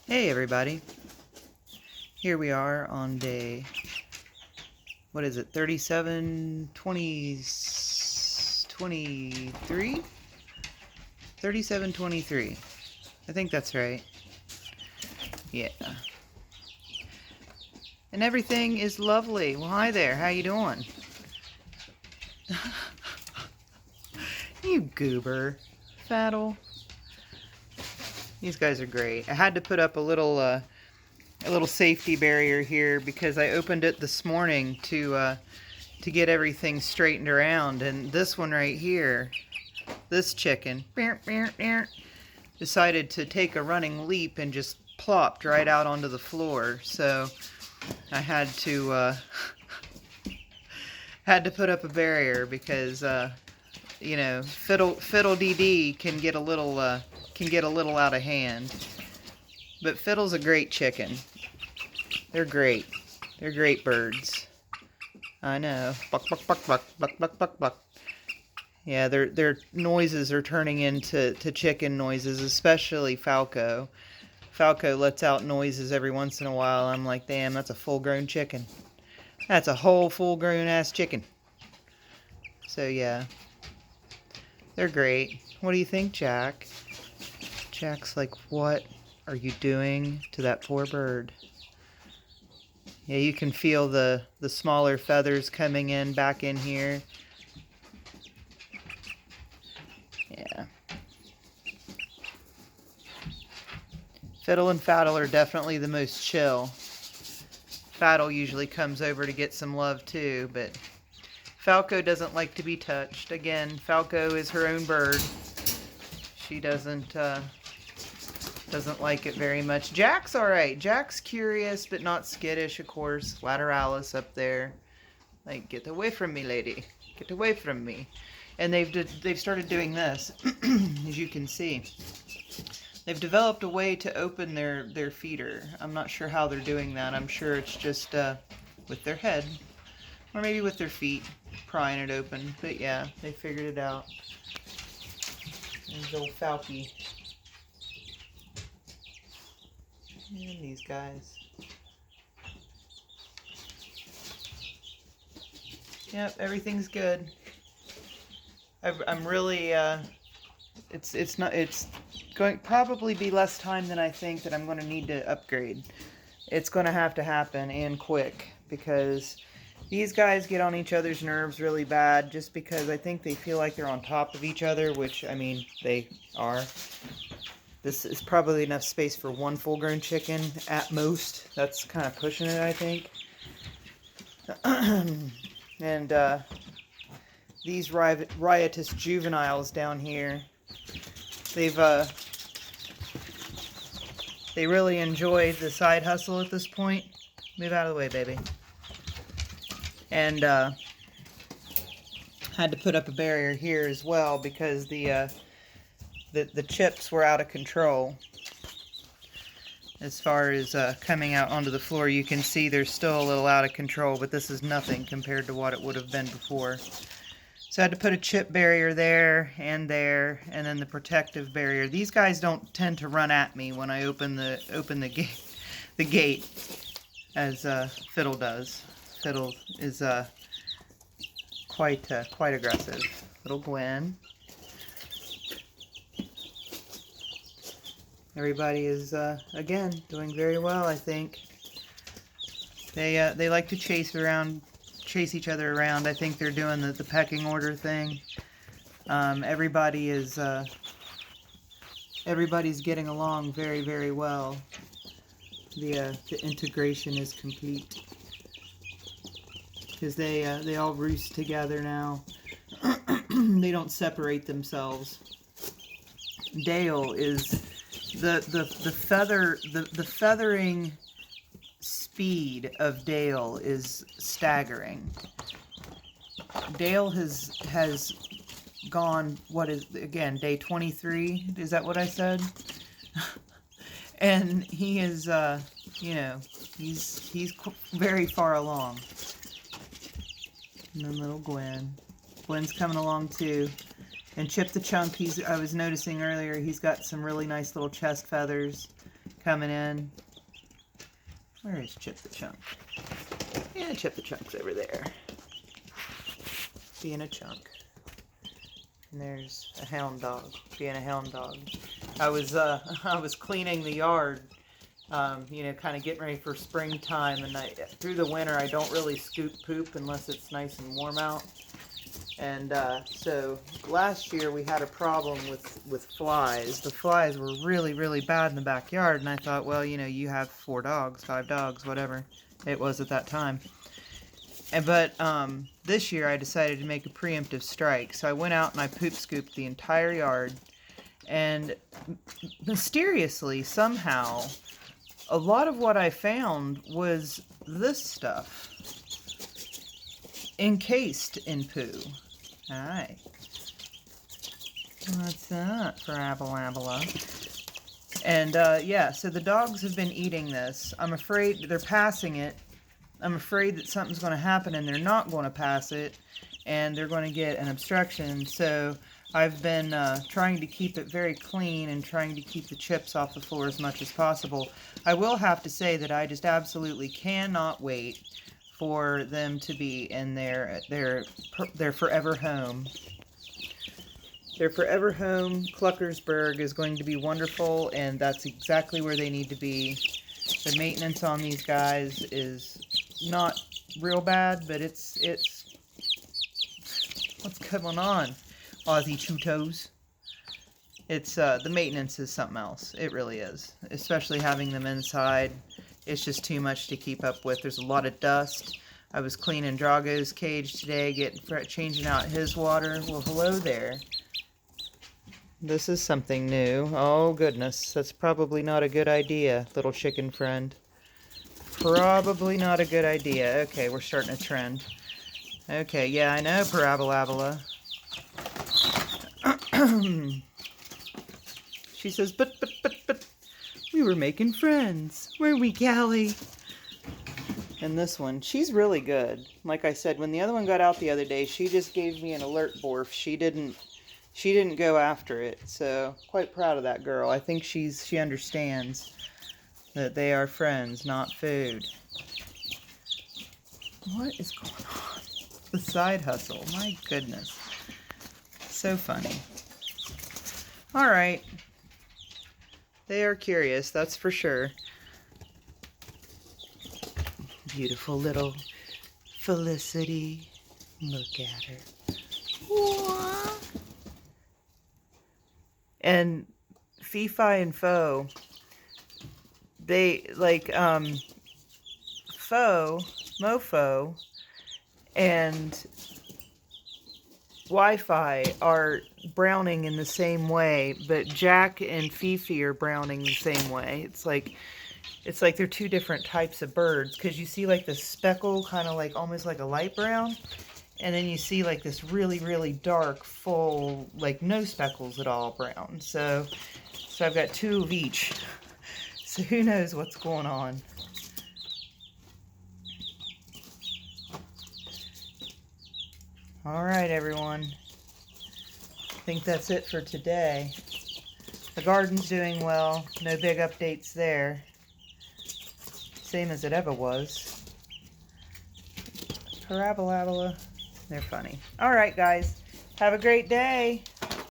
Hey everybody, here we are on day, what is it, 37, 20, 23? 37, 23. I think that's right. Yeah. And everything is lovely. Well, hi there, how you doing? You goober. Faddle. These guys are great. I had to put up a little safety barrier here because I opened it this morning to get everything straightened around, and this one right here, this chicken, decided to take a running leap and just plopped right out onto the floor. So I had to put up a barrier because you know, Fiddle DD can get a little out of hand. But Fiddle's a great chicken. They're great. They're great birds. I know. Buck, buck, buck, buck, buck, buck, buck, buck. Yeah, their noises are turning into chicken noises, especially Falco. Falco lets out noises every once in a while. I'm like, damn, that's a full-grown chicken. That's a whole full-grown ass chicken. So yeah, they're great. What do you think, Jack? Jack's like, what are you doing to that poor bird? Yeah, you can feel the smaller feathers coming in back in here. Yeah. Fiddle and Faddle are definitely the most chill. Faddle usually comes over to get some love too, but Falco doesn't like to be touched. Again, Falco is her own bird. She doesn't like it very much. Jack's alright. Jack's curious, but not skittish, of course. Lateralus up there. Like, get away from me, lady. Get away from me. And they've started doing this, as you can see. They've developed a way to open their feeder. I'm not sure how they're doing that. I'm sure it's just with their head. Or maybe with their feet, prying it open. But yeah, they figured it out. There's old Falky. And these guys. Yep, everything's good. I'm really it's going probably be less time than I think that I'm going to need to upgrade. It's going to have to happen, and quick, because these guys get on each other's nerves really bad just because I think they feel like they're on top of each other, which, I mean, they are. This is probably enough space for one full-grown chicken at most. That's kind of pushing it, I think. And these riotous juveniles down here, they really enjoyed the side hustle at this point. Move out of the way, baby. And had to put up a barrier here as well because the chips were out of control. As far as coming out onto the floor, you can see they're still a little out of control, but this is nothing compared to what it would have been before. So I had to put a chip barrier there, and then the protective barrier. These guys don't tend to run at me when I open the gate, as Fiddle does. Fiddle is quite aggressive. Little Gwen. Everybody is again doing very well, I think. They like to chase each other around. I think they're doing the pecking order thing. Everybody's getting along very, very well. The integration is complete because they all roost together now. They don't separate themselves. Dale is the feathering speed of Dale is staggering. Dale has gone, what is, again, day 23? Is that what I said? And he is, you know, he's very far along. And then little Gwen. Gwen's coming along too. And Chip the Chunk, I was noticing earlier, he's got some really nice little chest feathers coming in. Where is Chip the Chunk? Yeah, Chip the Chunk's over there. Being a chunk. And there's a hound dog. Being a hound dog. I was cleaning the yard, you know, kind of getting ready for springtime, and through the winter I don't really scoop poop unless it's nice and warm out. And so last year we had a problem with flies. The flies were really, really bad in the backyard, and I thought, well, you know, you have 4 dogs, 5 dogs, whatever it was at that time. But this year I decided to make a preemptive strike. So I went out and I poop scooped the entire yard, and mysteriously, somehow, a lot of what I found was this stuff, encased in poo. Alright. What's that, Parabola? And, yeah, so the dogs have been eating this. I'm afraid they're passing it. I'm afraid that something's going to happen and they're not going to pass it, and they're going to get an obstruction. So I've been trying to keep it very clean and trying to keep the chips off the floor as much as possible. I will have to say that I just absolutely cannot wait for them to be in their forever home. Their forever home, Cluckersburg, is going to be wonderful, and that's exactly where they need to be. The maintenance on these guys is not real bad, but it's what's going on, Ozzy Chutos? It's the maintenance is something else. It really is, especially having them inside. It's just too much to keep up with. There's a lot of dust. I was cleaning Drago's cage today, changing out his water. Well, hello there. This is something new. Oh goodness, that's probably not a good idea, little chicken friend. Probably not a good idea. Okay, we're starting a trend. Okay, yeah, I know, Parabola. She says, but, we were making friends, weren't we, Callie? And this one, she's really good. Like I said, when the other one got out the other day, she just gave me an alert borf. She didn't go after it, so quite proud of that girl. I think she understands that they are friends, not food. What is going on? The side hustle, my goodness. So funny. Alright. They are curious, that's for sure. Beautiful little Felicity. Look at her. What? And Fifi and Fo, they like Mofo and Wi-Fi are browning in the same way, but Jack and Fifi are browning the same way. It's like they're 2 different types of birds, because you see like the speckle, kind of like almost like a light brown, and then you see like this really, really dark, full, like no speckles at all brown. So I've got 2 of each. So who knows what's going on. Alright, everyone. I think that's it for today. The garden's doing well. No big updates there. Same as it ever was. Parabola. They're funny. Alright, guys. Have a great day.